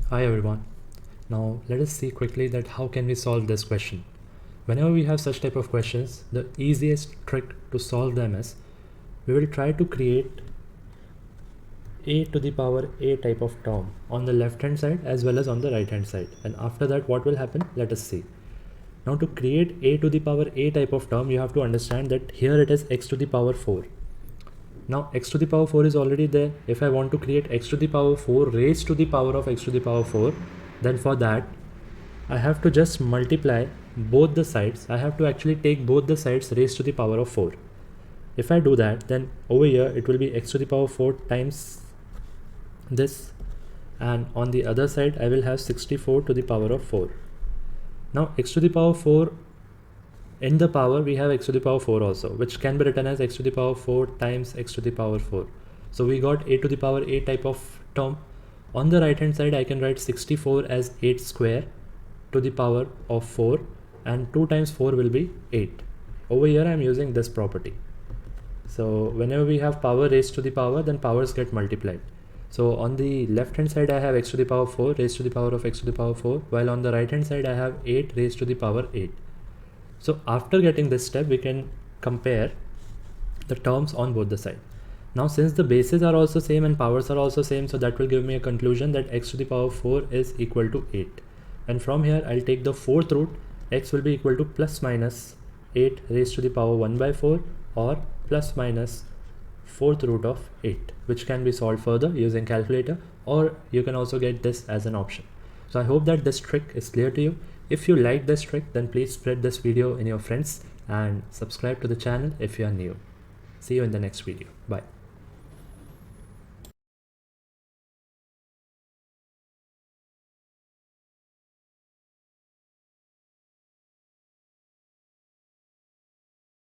Hi everyone. Now let us see quickly that how can we solve this question. Whenever we have such type of questions, the easiest trick to solve them is we will try to create a to the power a type of term on the left hand side as well as on the right hand side. And after that what will happen? Let us see. Now to create a to the power a type of term, you have to understand that here it is x to the power 4. Now x to the power 4 is already there. If I want to create x to the power 4 raised to the power of x to the power 4, then for that I have to just multiply both the sides. I have to actually take both the sides raised to the power of 4. If I do that, then over here it will be x to the power 4 times this, and on the other side I will have 64 to the power of 4. Now x to the power 4, in the power we have x to the power 4 also, which can be written as x to the power 4 times x to the power 4. So we got a to the power a type of term. On the right hand side I can write 64 as 8 square to the power of 4, and 2 times 4 will be 8. Over here I am using this property. So whenever we have power raised to the power, then powers get multiplied. So on the left hand side I have x to the power 4 raised to the power of x to the power 4, while on the right hand side I have 8 raised to the power 8. So after getting this step, we can compare the terms on both the sides. Now since the bases are also same and powers are also same, so that will give me a conclusion that x to the power 4 is equal to 8. And from here I'll take the fourth root. X will be equal to plus minus 8 raised to the power 1 by 4, or plus minus fourth root of 8, which can be solved further using calculator, or you can also get this as an option. So I hope that this trick is clear to you. If you like this trick, then please spread this video in your friends and subscribe to the channel if you are new. See you in the next video. Bye.